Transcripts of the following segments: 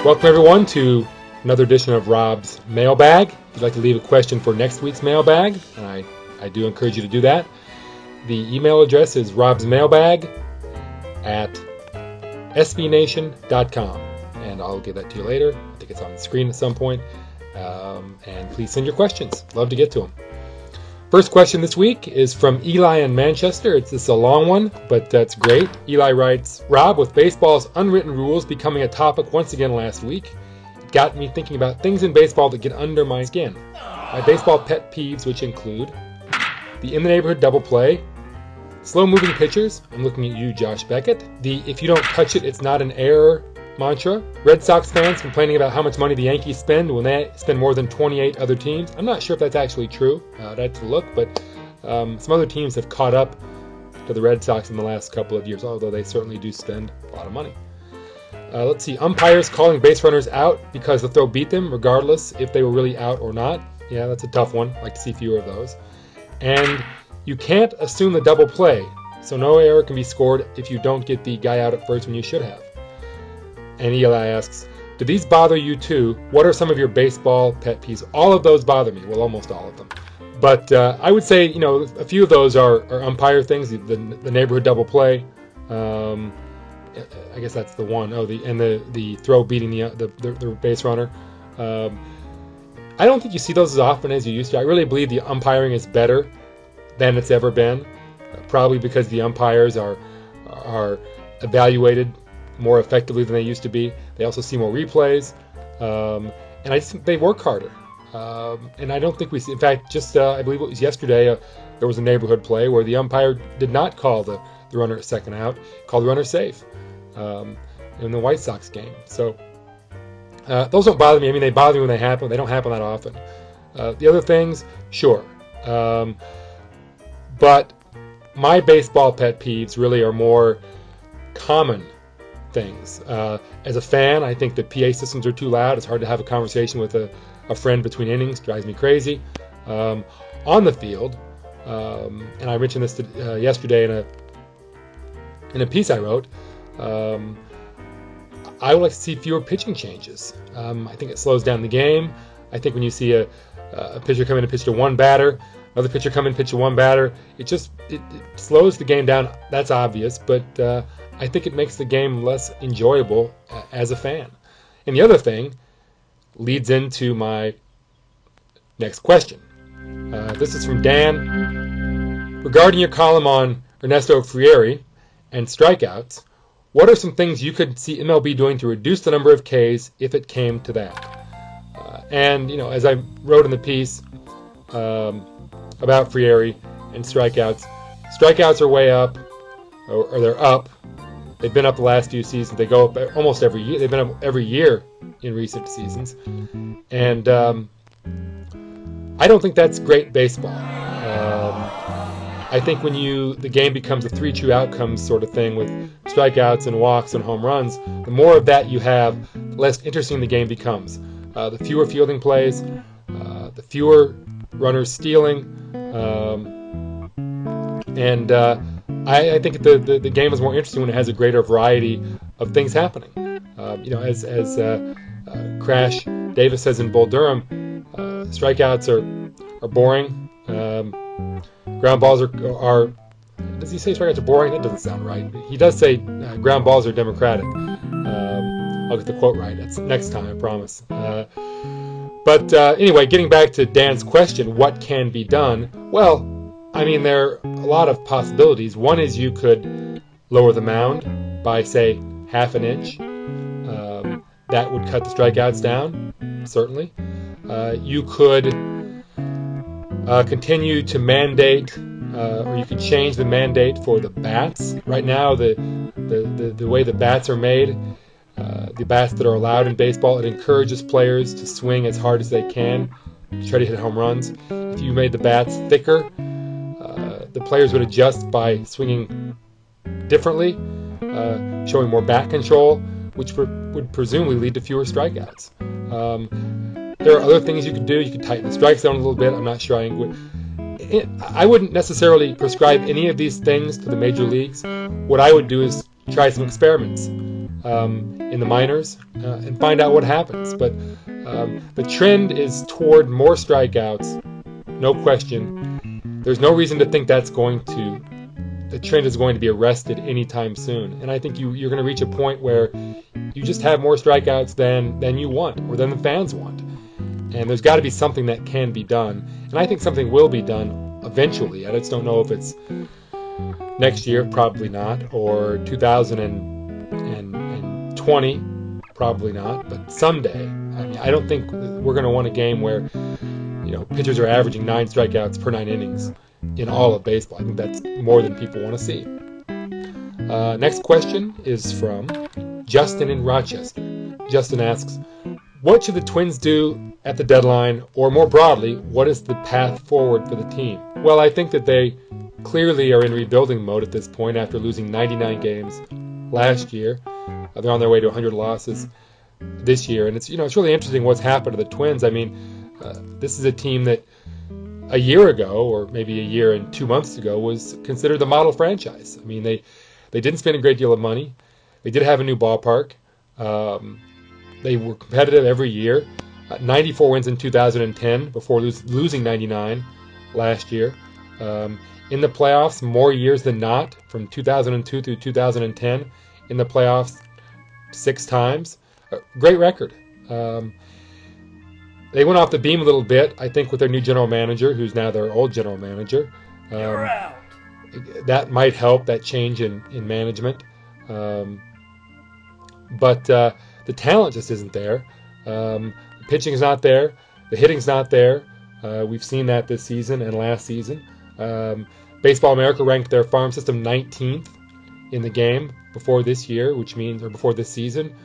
Welcome everyone to another edition of Rob's Mailbag. If you'd like to leave a question for next week's mailbag, and I do encourage you to do that, the email address is robsmailbag@sbnation.com, and I'll give that to you later. I think it's on the screen at some point. And please send your questions. Love to get to them. First question this week is from Eli in Manchester. It's a long one, but that's great. Eli writes, Rob, with baseball's unwritten rules becoming a topic once again last week, it got me thinking about things in baseball that get under my skin. My baseball pet peeves, which include the in-the-neighborhood double play, slow-moving pitchers, I'm looking at you, Josh Beckett, the if you don't touch it, it's not an error mantra, Red Sox fans complaining about how much money the Yankees spend when they spend more than 28 other teams. I'm not sure if that's actually true. I'd have to look, but some other teams have caught up to the Red Sox in the last couple of years, although they certainly do spend a lot of money. Let's see, umpires calling base runners out because the throw beat them, regardless if they were really out or not. Yeah, that's a tough one. I'd like to see fewer of those. And you can't assume the double play, so no error can be scored if you don't get the guy out at first when you should have. And Eli asks, do these bother you too? What are some of your baseball pet peeves? All of those bother me. Well, almost all of them. But I would say, a few of those are umpire things, the neighborhood double play. I guess that's the one. Oh, the throw beating the base runner. I don't think you see those as often as you used to. I really believe the umpiring is better than it's ever been, probably because the umpires are evaluated more effectively than they used to be. They also see more replays, and I just think they work harder. And I don't think we see, in fact, just I believe it was yesterday, there was a neighborhood play where the umpire did not call the runner at second out, called the runner safe in the White Sox game. So those don't bother me. I mean, they bother me when they happen. They don't happen that often. The other things, sure. But my baseball pet peeves really are more common things. As a fan, I think the PA systems are too loud. It's hard to have a conversation with a friend between innings. Drives me crazy. On the field, and I mentioned this yesterday in a piece I wrote, I would like to see fewer pitching changes. I think it slows down the game. I think when you see a pitcher come in and pitch to one batter, another pitcher come in and pitch to one batter, it slows the game down. That's obvious, but I think it makes the game less enjoyable as a fan. And the other thing leads into my next question. This is from Dan. Regarding your column on Ernesto Frieri and strikeouts, what are some things you could see MLB doing to reduce the number of Ks if it came to that? And as I wrote in the piece about Frieri and strikeouts are way up, or they're up. They've been up the last few seasons. They go up almost every year. They've been up every year in recent seasons. And I don't think that's great baseball. I think when the game becomes a 3 true outcomes sort of thing with strikeouts and walks and home runs, the more of that you have, the less interesting the game becomes. The fewer fielding plays, the fewer runners stealing, and I think the game is more interesting when it has a greater variety of things happening. As Crash Davis says in Bull Durham, strikeouts are boring. Ground balls are. Does he say strikeouts are boring? That doesn't sound right. He does say ground balls are democratic. I'll get the quote right. That's next time, I promise. But anyway, getting back to Dan's question, what can be done? Well, I mean, there are a lot of possibilities. One is you could lower the mound by, say, half an inch. That would cut the strikeouts down, certainly. You could continue to mandate, or you could change the mandate for the bats. Right now, the way the bats are made, the bats that are allowed in baseball, it encourages players to swing as hard as they can to try to hit home runs. If you made the bats thicker, the players would adjust by swinging differently, showing more bat control, which would presumably lead to fewer strikeouts. There are other things you could do. You could tighten the strike zone a little bit. I'm not sure I would. I wouldn't necessarily prescribe any of these things to the major leagues. What I would do is try some experiments. in the minors and find out what happens. But the trend is toward more strikeouts, no question. There's no reason to think the trend is going to be arrested anytime soon. And I think you're going to reach a point where you just have more strikeouts than you want, or than the fans want. And there's got to be something that can be done. And I think something will be done eventually. I just don't know if it's next year, probably not, or 2020, probably not, but someday. I mean, I don't think we're going to want a game where pitchers are averaging 9 strikeouts per 9 innings in all of baseball. I think that's more than people want to see. Next question is from Justin in Rochester. Justin asks, what should the Twins do at the deadline, or more broadly, what is the path forward for the team? Well, I think that they clearly are in rebuilding mode at this point after losing 99 games last year. They're on their way to 100 losses this year, and it's really interesting what's happened to the Twins. I mean, this is a team that a year ago, or maybe a year and 2 months ago, was considered the model franchise. I mean, they didn't spend a great deal of money. They did have a new ballpark. They were competitive every year. 94 wins in 2010 before losing 99 last year. In the playoffs, more years than not, from 2002 through 2010, in the playoffs 6 times. Great record. They went off the beam a little bit, I think, with their new general manager, who's now their old general manager. You're out. That might help, that change in management. But the talent just isn't there. The pitching is not there. The hitting's not there. We've seen that this season and last season. Baseball America ranked their farm system 19th in the game before this season,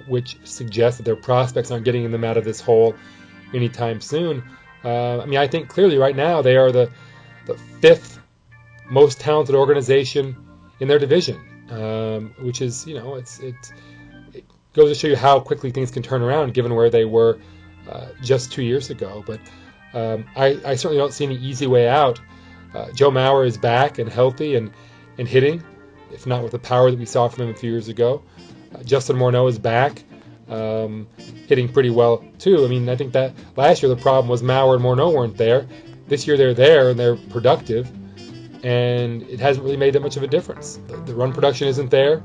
which suggests that their prospects aren't getting them out of this hole anytime soon. I think clearly right now they are the 5th most talented organization in their division, which is, it goes to show you how quickly things can turn around given where they were just 2 years ago. But I certainly don't see any easy way out. Joe Mauer is back and healthy and hitting, if not with the power that we saw from him a few years ago. Justin Morneau is back, hitting pretty well too. I think that last year the problem was Mauer and Morneau weren't there. This year they're there and they're productive, and it hasn't really made that much of a difference. The run production isn't there.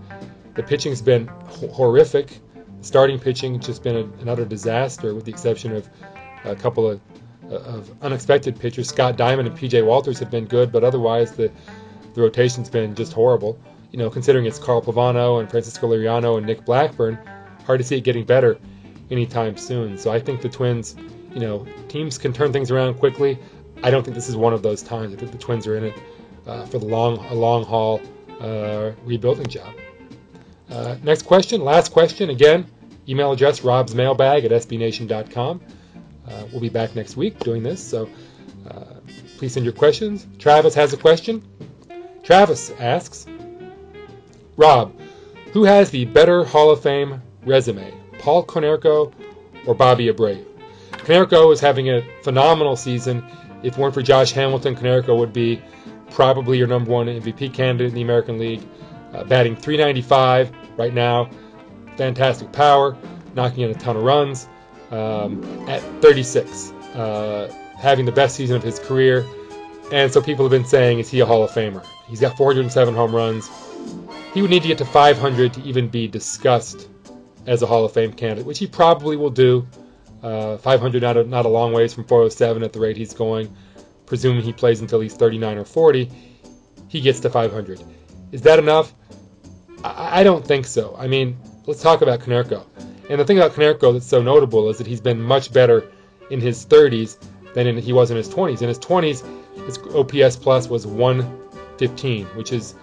The pitching's been horrific. The starting pitching has just been an utter disaster, with the exception of a couple of unexpected pitchers. Scott Diamond and P.J. Walters have been good, but otherwise the rotation's been just horrible. Considering it's Carl Pavano and Francisco Liriano and Nick Blackburn, hard to see it getting better anytime soon. So I think the Twins, teams can turn things around quickly. I don't think this is one of those times. I think the Twins are in it for a long haul rebuilding job. Next question, last question, again, email address robsmailbag@sbnation.com. We'll be back next week doing this, so please send your questions. Travis has a question. Travis asks, Rob, who has the better Hall of Fame resume, Paul Konerko or Bobby Abreu? Konerko is having a phenomenal season. If it weren't for Josh Hamilton, Konerko would be probably your number 1 MVP candidate in the American League. Batting .395 right now. Fantastic power, knocking in a ton of runs. At 36, having the best season of his career. And so people have been saying, is he a Hall of Famer? He's got 407 home runs. He would need to get to 500 to even be discussed as a Hall of Fame candidate, which he probably will do. 500 not a long ways from 407 at the rate he's going. Presuming he plays until he's 39 or 40, he gets to 500. Is that enough? I don't think so. Let's talk about Konerko. And the thing about Konerko that's so notable is that he's been much better in his 30s than he was in his 20s. In his 20s, his OPS plus was 115, which is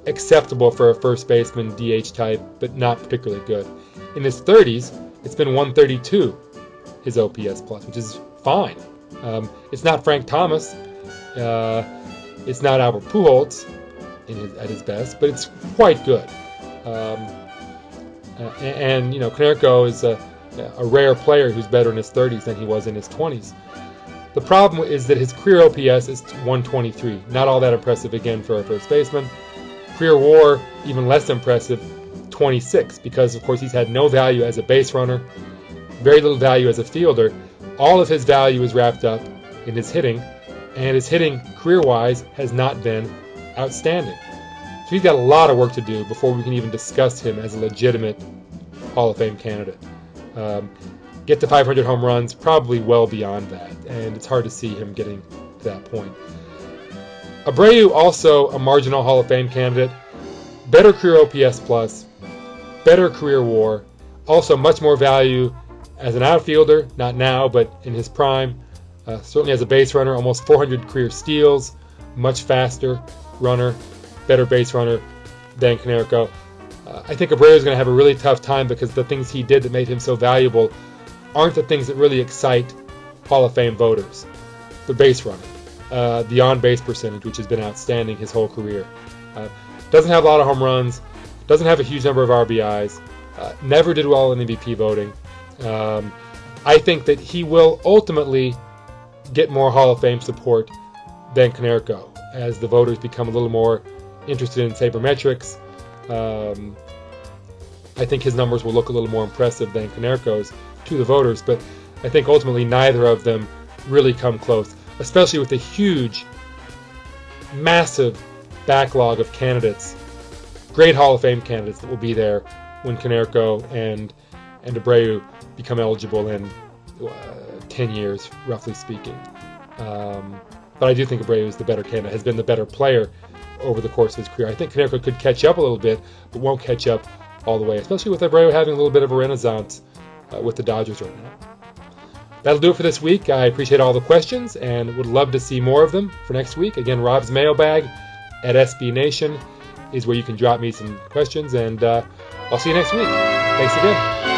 acceptable for a first baseman DH type, but not particularly good. In his 30s, it's been 132, his OPS plus, which is fine. It's not Frank Thomas. It's not Albert Pujols at his best, but it's quite good. And Konerko is a rare player who's better in his 30s than he was in his 20s. The problem is that his career OPS is 123. Not all that impressive again for a first baseman. Career WAR, even less impressive, 26 because, of course, he's had no value as a base runner, very little value as a fielder. All of his value is wrapped up in his hitting, and his hitting, career-wise, has not been outstanding. So he's got a lot of work to do before we can even discuss him as a legitimate Hall of Fame candidate. Get to 500 home runs, probably well beyond that, and it's hard to see him getting to that point. Abreu, also a marginal Hall of Fame candidate, better career OPS plus, better career WAR, also much more value as an outfielder, not now, but in his prime. Certainly as a base runner, almost 400 career steals, much faster runner, better base runner than Konerko. I think Abreu is going to have a really tough time because the things he did that made him so valuable aren't the things that really excite Hall of Fame voters. The base running, the on-base percentage, which has been outstanding his whole career. Doesn't have a lot of home runs, doesn't have a huge number of RBIs, never did well in MVP voting. I think that he will ultimately get more Hall of Fame support than Konerko as the voters become a little more interested in sabermetrics. I think his numbers will look a little more impressive than Konerko's to the voters, but I think ultimately neither of them really come close, especially with the huge, massive backlog of candidates, great Hall of Fame candidates that will be there when Konerko and Abreu become eligible in 10 years, roughly speaking. But I do think Abreu is the better candidate, has been the better player over the course of his career. I think Konerko could catch up a little bit, but won't catch up all the way, especially with Abreu having a little bit of a renaissance with the Dodgers right now. That'll do it for this week. I appreciate all the questions and would love to see more of them for next week. Again, Rob's Mailbag at SB Nation is where you can drop me some questions, and I'll see you next week. Thanks again.